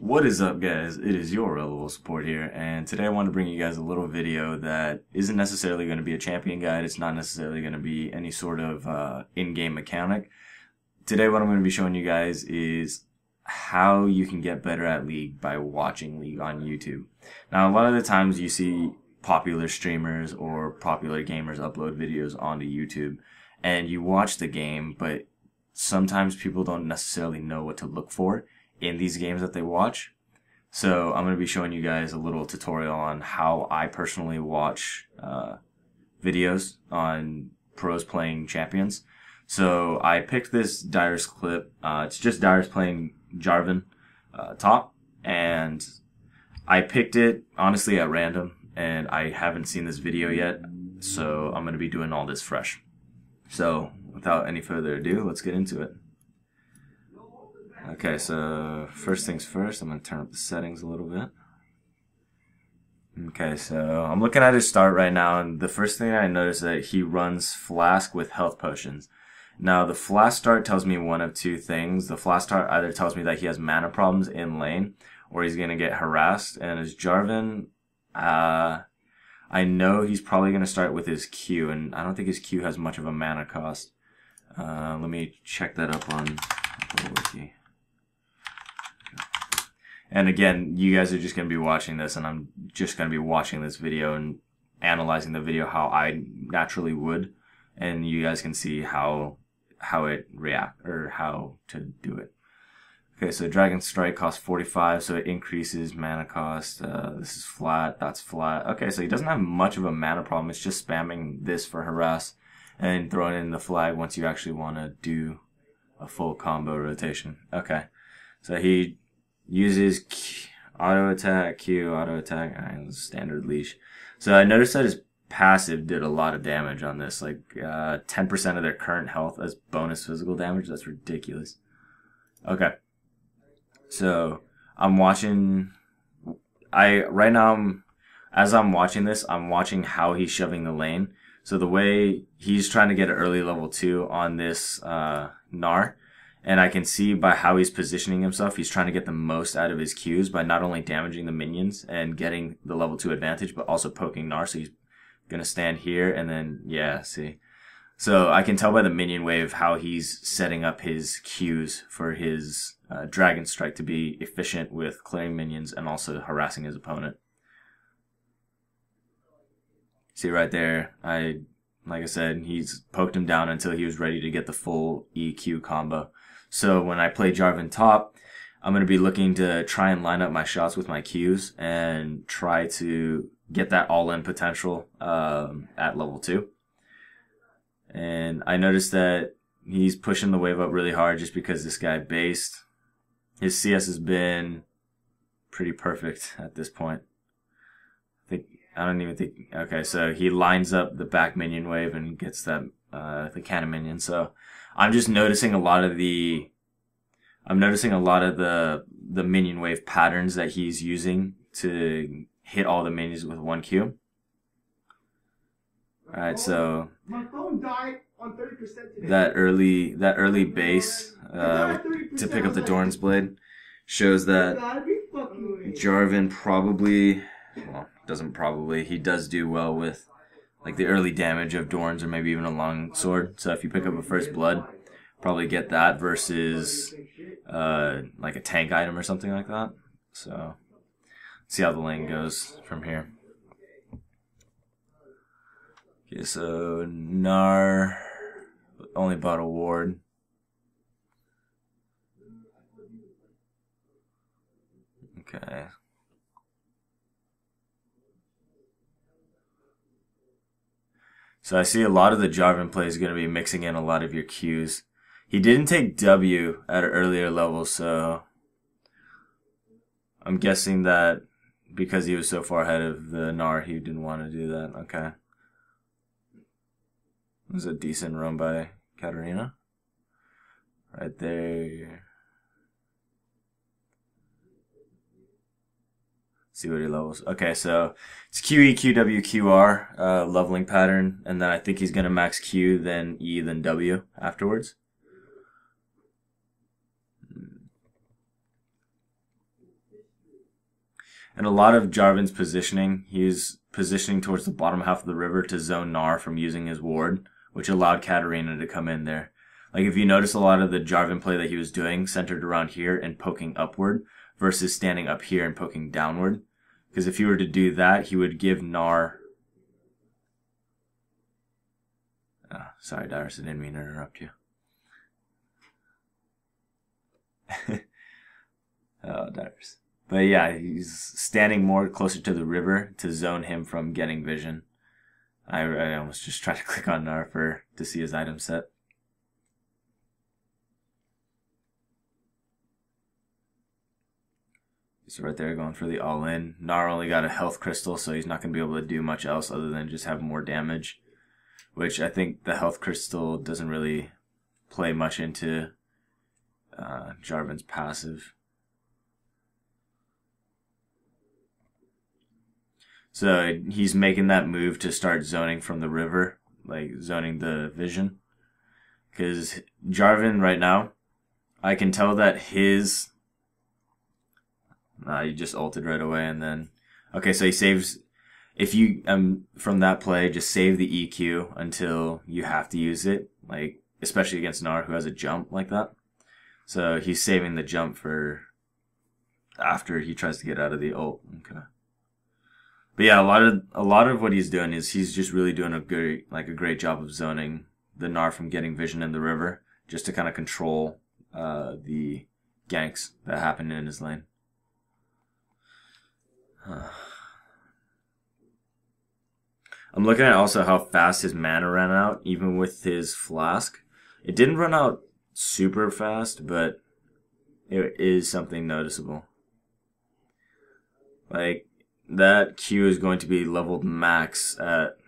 What is up, guys? It is your level support here, and today I want to bring you guys a little video that isn't necessarily going to be a champion guide. It's not necessarily going to be any sort of in-game mechanic. Today what I'm going to be showing you guys is how you can get better at League by watching League on YouTube. Now, a lot of the times you see popular streamers or popular gamers upload videos onto YouTube, and you watch the game, but sometimes people don't necessarily know what to look for in these games that they watch. So I'm going to be showing you guys a little tutorial on how I personally watch videos on pros playing champions. So I picked this Dyer's clip. It's just Dyer's playing Jarvan top, and I picked it honestly at random, and I haven't seen this video yet, so I'm going to be doing all this fresh. So without any further ado, let's get into it. Okay, so first things first, I'm going to turn up the settings a little bit. Okay, so I'm looking at his start right now, and the first thing I notice is that he runs Flask with health potions. Now, the Flask start tells me one of two things. The Flask start either tells me that he has mana problems in lane, or he's going to get harassed. And as Jarvan, I know he's probably going to start with his Q, and I don't think his Q has much of a mana cost. Let me check that up on the wiki. And again, you guys are just going to be watching this, and I'm just going to be watching this video and analyzing the video how I naturally would, and you guys can see how it reacts, or how to do it. Okay, so Dragon Strike costs 45, so it increases mana cost. This is flat, that's flat. Okay, so he doesn't have much of a mana problem. It's just spamming this for harass and throwing in the flag once you actually want to do a full combo rotation. Okay, so he uses auto attack, Q, auto attack, standard leash. So I noticed that his passive did a lot of damage on this, like 10% of their current health as bonus physical damage. That's ridiculous. Okay, so I'm watching. Right now, as I'm watching this, I'm watching how he's shoving the lane. So the way he's trying to get an early level 2 on this Gnar. And I can see by how he's positioning himself, he's trying to get the most out of his Qs by not only damaging the minions and getting the level 2 advantage, but also poking Gnar. So he's going to stand here and then, yeah, see. So I can tell by the minion wave how he's setting up his Qs for his Dragon Strike to be efficient with clearing minions and also harassing his opponent. See right there, like I said, he's poked him down until he was ready to get the full EQ combo. So when I play Jarvan top, I'm going to be looking to try and line up my shots with my Qs and try to get that all-in potential at level 2. And I noticed that he's pushing the wave up really hard just because this guy based. His CS has been pretty perfect at this point. I don't even think. Okay, so he lines up the back minion wave and gets that the cannon minion. So I'm just noticing a lot of the minion wave patterns that he's using to hit all the minions with one Q. All right, so my phone died on 30% today. that early base to pick up the Dorn's Blade shows that Jarvan probably. Well, he does do well with like the early damage of Dorns or maybe even a long sword. So if you pick up a first blood, probably get that versus like a tank item or something like that. So see how the lane goes from here. Okay, so Gnar only bought a ward. Okay. So I see a lot of the Jarvan play is going to be mixing in a lot of your Qs. He didn't take W at an earlier level, so I'm guessing that because he was so far ahead of the Gnar, he didn't want to do that. Okay. It was a decent run by Katarina. Right there. See what he levels. Okay, so it's QE, QW, QR, leveling pattern, and then I think he's gonna max Q, then E, then W afterwards. And a lot of Jarvan's positioning, he's positioning towards the bottom half of the river to zone Gnar from using his ward, which allowed Katarina to come in there. Like, if you notice, a lot of the Jarvan play that he was doing centered around here and poking upward versus standing up here and poking downward. Because if he were to do that, he would give Gnar... Oh, sorry, Dyrus, I didn't mean to interrupt you. Oh, Dyrus. But yeah, he's standing more closer to the river to zone him from getting vision. I almost just tried to click on Gnar to see his item set. So right there, going for the all-in. Gnar only got a health crystal, so he's not going to be able to do much else other than just have more damage. Which I think the health crystal doesn't really play much into Jarvan's passive. So he's making that move to start zoning from the river, like zoning the vision. Because Jarvan right now, I can tell that his... he just ulted right away and then... Okay, so he saves... If you, from that play, just save the EQ until you have to use it. Like, especially against Gnar, who has a jump like that. So he's saving the jump for after he tries to get out of the ult. Okay. But yeah, a lot of what he's doing is he's just really doing a great job of zoning the Gnar from getting vision in the river, just to kind of control the ganks that happen in his lane. I'm looking at also how fast his mana ran out, even with his flask. It didn't run out super fast, but it is something noticeable. Like, that Q is going to be leveled max at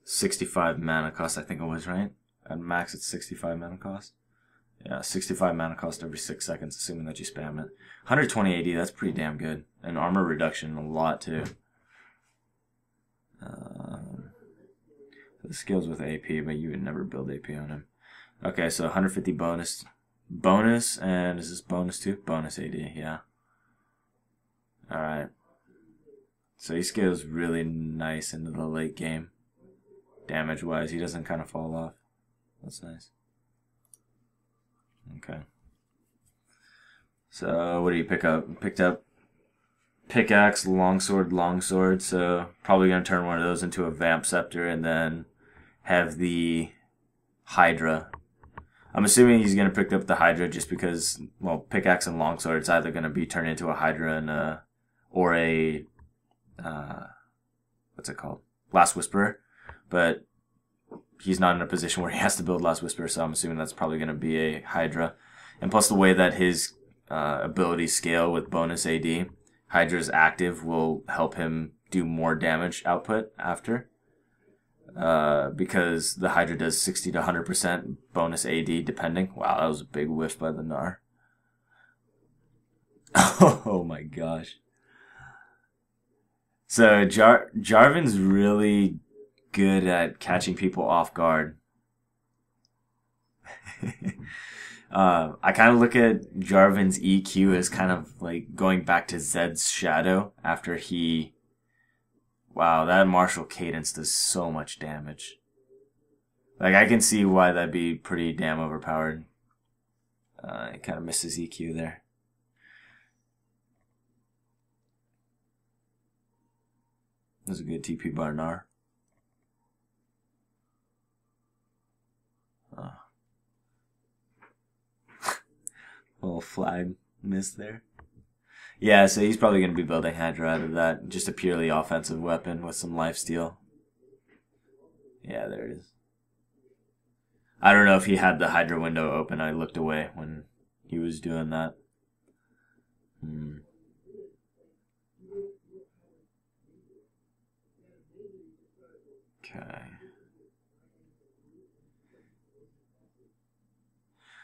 65 mana cost, I think it was, right? At max it's 65 mana cost. Yeah, 65 mana cost every 6 seconds, assuming that you spam it. 120 AD, that's pretty damn good. And armor reduction, a lot too. The skills with AP, but you would never build AP on him. Okay, so 150 bonus. Bonus, and is this bonus too? Bonus AD, yeah. Alright. So he scales really nice into the late game. Damage-wise, he doesn't kind of fall off. That's nice. Okay. So, what do you pick up? Picked up pickaxe, longsword, so probably going to turn one of those into a vamp scepter and then have the Hydra. I'm assuming he's going to pick up the Hydra just because, well, pickaxe and longsword, it's either going to be turned into a Hydra and or a, what's it called? Last Whisperer. But he's not in a position where he has to build Last Whisperer, so I'm assuming that's probably going to be a Hydra. And plus the way that his abilities scale with bonus AD, Hydra's active will help him do more damage output after. Because the Hydra does 60 to 100% bonus AD depending. Wow, that was a big whiff by the Gnar. Oh my gosh. So Jarvan's really good at catching people off guard. I kind of look at Jarvan's EQ as kind of like going back to Zed's Shadow after he... Wow, that martial cadence does so much damage. Like, I can see why that'd be pretty damn overpowered. It kind of misses EQ there. That was a good TP bar Gnar. Little flag miss there. Yeah, so he's probably going to be building Hydra out of that. Just a purely offensive weapon with some lifesteal. Yeah, there it is. I don't know if he had the Hydra window open. I looked away when he was doing that. Okay.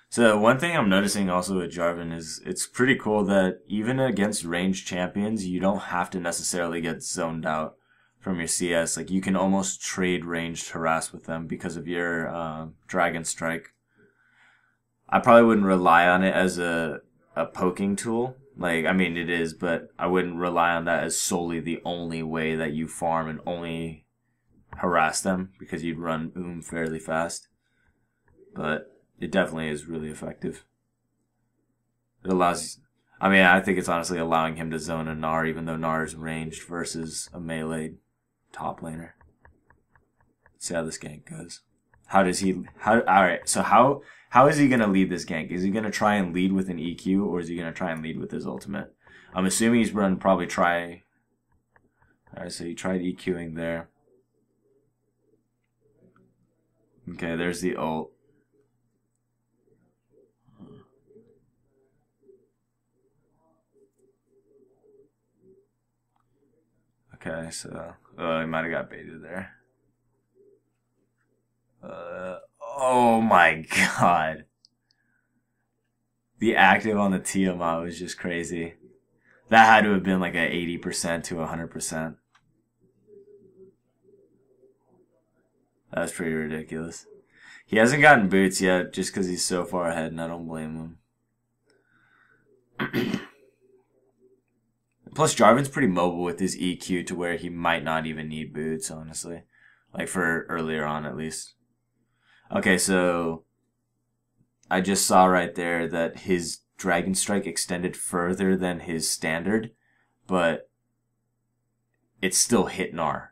So one thing I'm noticing also with Jarvan is it's pretty cool that even against ranged champions, you don't have to necessarily get zoned out from your CS. Like, you can almost trade ranged harass with them because of your Dragon Strike. I probably wouldn't rely on it as a poking tool, Like, I mean, it is, but I wouldn't rely on that as solely the only way that you farm and only harass them, because you'd run fairly fast. But it definitely is really effective. It allows... I mean, I think it's honestly allowing him to zone a Gnar, even though Gnar is ranged versus a melee top laner. Let's see how this gank goes. How does he... Alright, so how is he going to lead this gank? Is he going to try and lead with an EQ, or is he going to try and lead with his ultimate? I'm assuming he's going to probably try... Alright, so he tried EQing there. Okay, there's the ult. Okay, so... he might have got baited there. Oh my god. The active on the Tiamat was just crazy. That had to have been like an 80% to 100%. That was pretty ridiculous. He hasn't gotten boots yet just because he's so far ahead, and I don't blame him. Plus, Jarvan's pretty mobile with his EQ to where he might not even need boots, honestly. Like, for earlier on, at least. Okay, so... I just saw right there that his Dragon Strike extended further than his standard, but it still hit Gnar.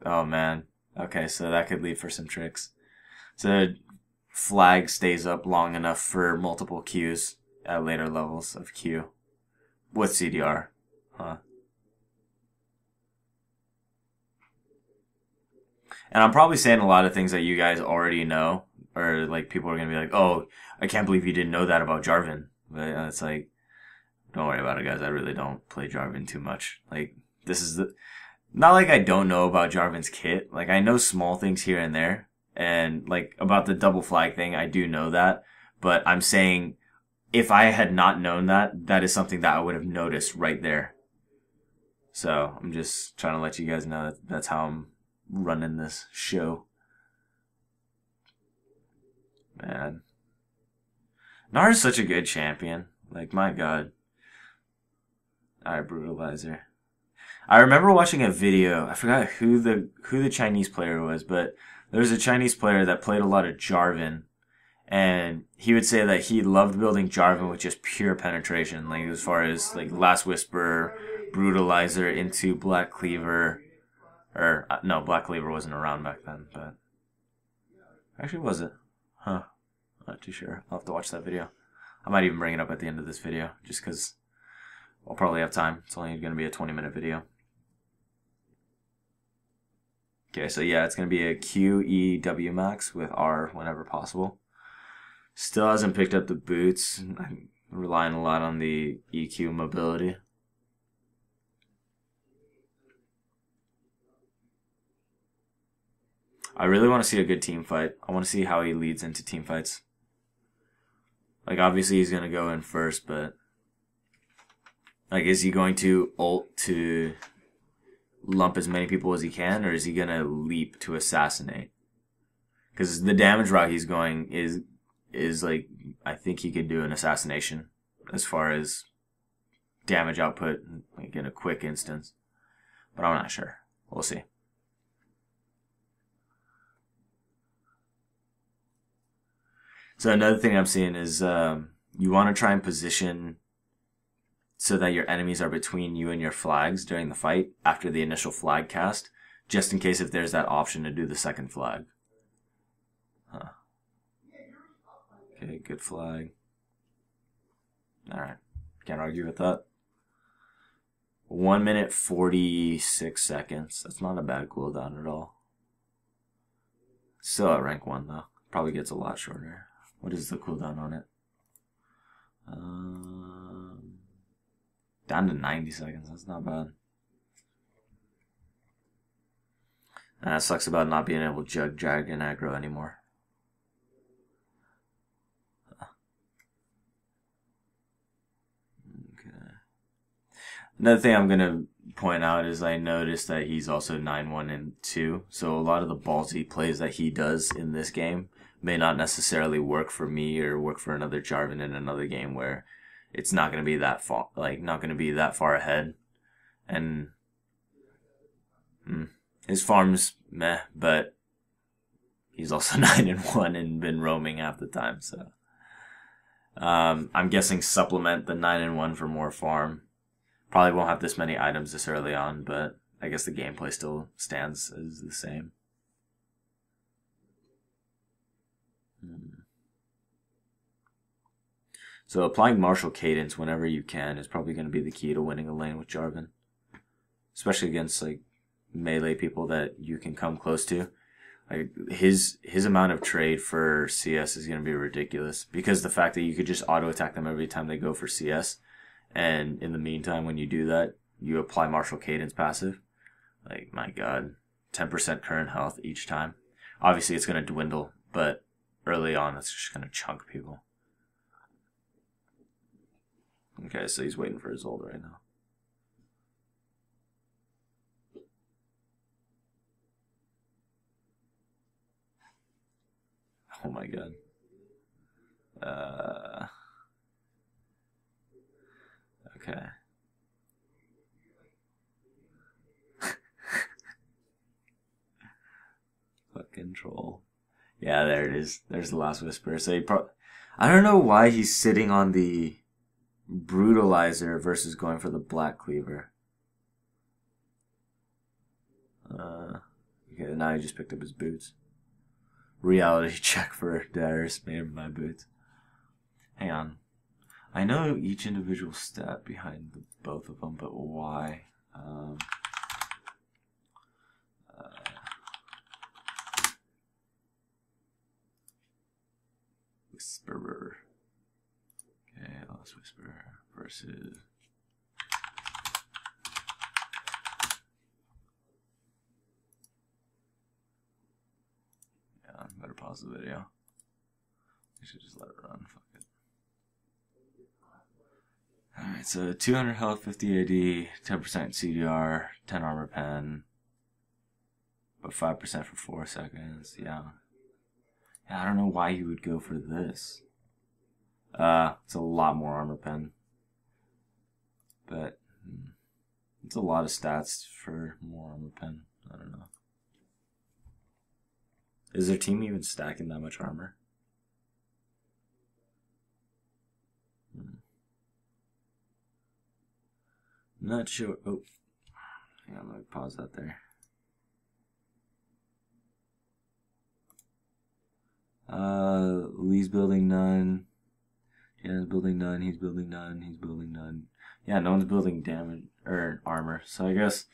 Oh, man. Okay, so that could lead for some tricks. So, flag stays up long enough for multiple Qs at later levels of Q with CDR. Huh. And I'm probably saying a lot of things that you guys already know, or like people are going to be like, oh, I can't believe you didn't know that about Jarvan. But it's like, don't worry about it, guys. I really don't play Jarvan too much. Like, this is the... Not like I don't know about Jarvan's kit. Like, I know small things here and there. And, like, about the double flag thing, I do know that. But I'm saying, if I had not known that, that is something that I would have noticed right there. So, I'm just trying to let you guys know that that's how I'm running this show. Man. Gnar is such a good champion. Like, my god. Alright, Brutalizer. I remember watching a video, I forgot who the Chinese player was, but there was a Chinese player that played a lot of Jarvan, and he would say that he loved building Jarvan with just pure penetration, like as far as like Last Whisper, Brutalizer into Black Cleaver, or no, Black Cleaver wasn't around back then, but actually was it? Huh, not too sure. I'll have to watch that video. I might even bring it up at the end of this video, just because I'll probably have time. It's only going to be a 20-minute video. Okay, so yeah, it's going to be a QEW max with R whenever possible. Still hasn't picked up the boots. I'm relying a lot on the EQ mobility. I really want to see a good team fight. I want to see how he leads into team fights. Like, obviously he's going to go in first, but... Like, is he going to ult to lump as many people as he can, or is he going to leap to assassinate? Because the damage route he's going is like, I think he could do an assassination as far as damage output, like in a quick instance. But I'm not sure. We'll see. So another thing I'm seeing is you want to try and position so that your enemies are between you and your flags during the fight after the initial flag cast, just in case if there's that option to do the second flag. Huh. Okay, good flag. Alright, can't argue with that. 1 minute 46 seconds. That's not a bad cooldown at all. Still at rank 1 though. Probably gets a lot shorter. What is the cooldown on it? Down to 90 seconds. That's not bad. And that sucks about not being able to jug dragon aggro anymore. Okay. Another thing I'm going to point out is I noticed that he's also 9-1 and 2. So a lot of the ballsy plays that he does in this game may not necessarily work for me or work for another Jarvan in another game where it's not going to be that far, not going to be that far ahead. And his farm's meh, but he's also 9-1 and been roaming half the time. So I'm guessing supplement the 9-1 for more farm. Probably won't have this many items this early on, but I guess the gameplay still stands as the same. So applying martial cadence whenever you can is probably going to be the key to winning a lane with Jarvan. Especially against like melee people that you can come close to. Like his amount of trade for CS is going to be ridiculous because the fact that you could just auto attack them every time they go for CS, and in the meantime when you do that, you apply martial cadence passive. Like my god, 10% current health each time. Obviously it's going to dwindle, but early on it's just going to chunk people. Okay, so he's waiting for his ult right now. Oh my god. Okay. Fucking troll. Yeah, there it is. There's the last whisper. So I don't know why he's sitting on the brutalizer versus going for the black cleaver. Okay, now he just picked up his boots. Reality check for Darius made my boots. Hang on. I know each individual stat behind both of them, but why? Whisperer. Okay, let's Whisperer versus... Better pause the video. I should just let it run. Fuck it. Alright, so 200 health, 50 AD, 10% CDR, 10 armor pen, but 5% for 4 seconds. Yeah, I don't know why you would go for this. It's a lot more armor pen, but it's a lot of stats for more armor pen. I don't know. Is their team even stacking that much armor? Not sure. Oh, hang on, let me pause that there. Lee's building none. Jan's building none. He's building none. He's building none. Yeah, no one's building damage or armor. So I guess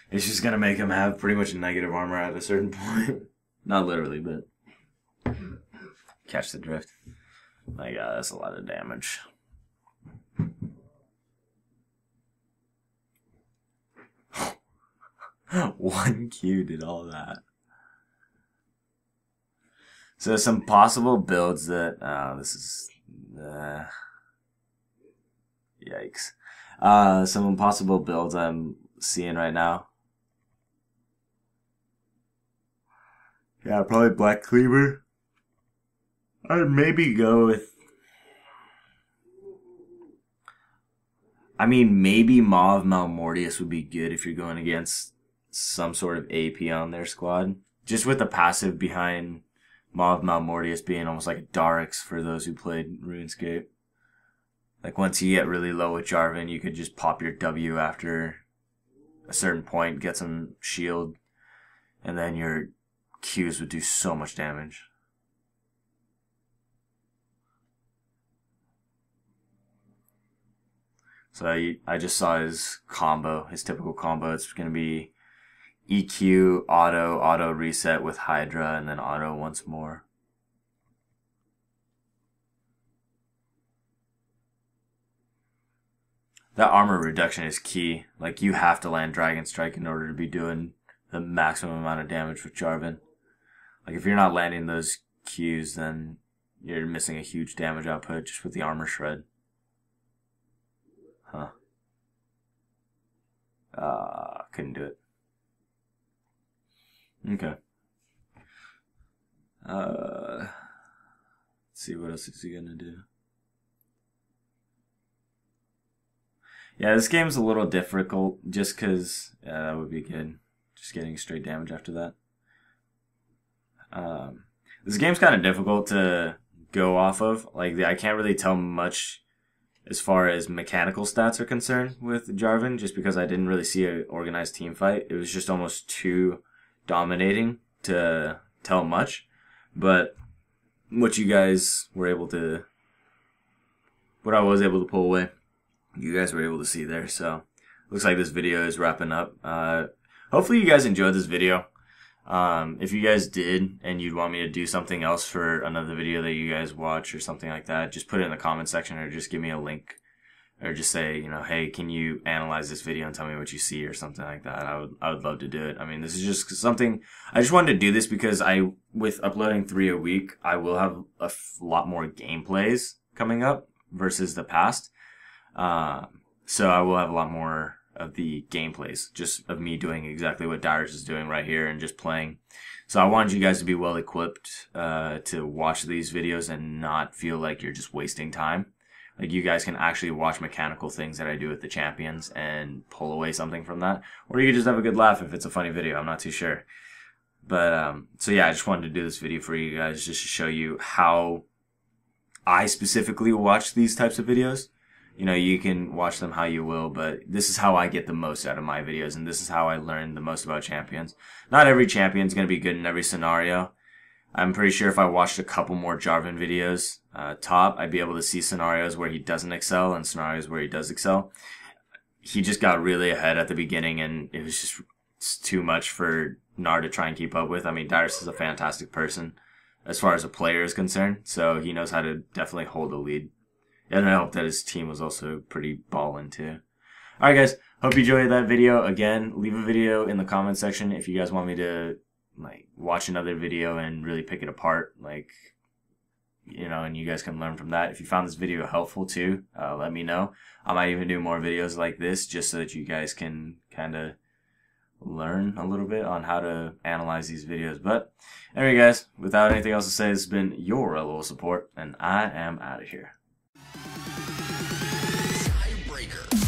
it's just gonna make him have pretty much negative armor at a certain point. Not literally, but catch the drift. My god, that's a lot of damage. One Q did all that. So some possible builds that this is yikes. Some impossible builds I'm seeing right now. Yeah, probably Black Cleaver. I'd maybe go with... I mean, maybe Maw of Malmortius would be good if you're going against some sort of AP on their squad. Just with the passive behind Maw of Malmortius being almost like a Darix for those who played RuneScape. Like, once you get really low with Jarvan, you could just pop your W after a certain point, get some shield, and then your Qs would do so much damage. So I just saw his combo, his typical combo. It's going to be EQ, auto reset with Hydra, and then auto once more. That armor reduction is key. Like, you have to land Dragon Strike in order to be doing the maximum amount of damage with Jarvan. Like, if you're not landing those Qs, then you're missing a huge damage output just with the armor shred. Huh. Couldn't do it. Okay. see what else is he gonna do. Yeah, this game's a little difficult just because that would be good. Just getting straight damage after that. This game's kind of difficult to go off of. Like, I can't really tell much as far as mechanical stats are concerned with Jarvan, just because I didn't really see an organized team fight. It was just almost too dominating to tell much. But what you guys were able to, what I was able to pull away, you guys were able to see there. So looks like this video is wrapping up. Hopefully you guys enjoyed this video. If you guys did and you'd want me to do something else for another video that you guys watch or something like that, just put it in the comment section or just give me a link or just say, you know, hey, can you analyze this video and tell me what you see or something like that. I would love to do it. I mean, this is just something, I just wanted to do this because with uploading 3 a week, I will have a lot more gameplays coming up versus the past. So I will have a lot more of the gameplays, just of me doing exactly what Dyrus is doing right here and just playing. So I wanted you guys to be well equipped to watch these videos and not feel like you're just wasting time. Like, you guys can actually watch mechanical things that I do with the champions and pull away something from that. Or you can just have a good laugh if it's a funny video. I'm not too sure. But, so yeah, I just wanted to do this video for you guys just to show you how I specifically watch these types of videos. You know, you can watch them how you will, but this is how I get the most out of my videos, and this is how I learn the most about champions. Not every champion is going to be good in every scenario. I'm pretty sure if I watched a couple more Jarvan videos, top, I'd be able to see scenarios where he doesn't excel and scenarios where he does excel. He just got really ahead at the beginning, and it was just too much for Nar to try and keep up with. I mean, Dyrus is a fantastic person as far as a player is concerned, so he knows how to definitely hold the lead. And I hope that his team was also pretty ballin' too. Alright guys, hope you enjoyed that video. Again, leave a video in the comment section if you guys want me to like watch another video and really pick it apart, like, you know, and you guys can learn from that. If you found this video helpful too, let me know. I might even do more videos like this just so that you guys can kind of learn a little bit on how to analyze these videos. But anyway guys, without anything else to say, this has been your LOL support, and I am out of here. Tiebreaker.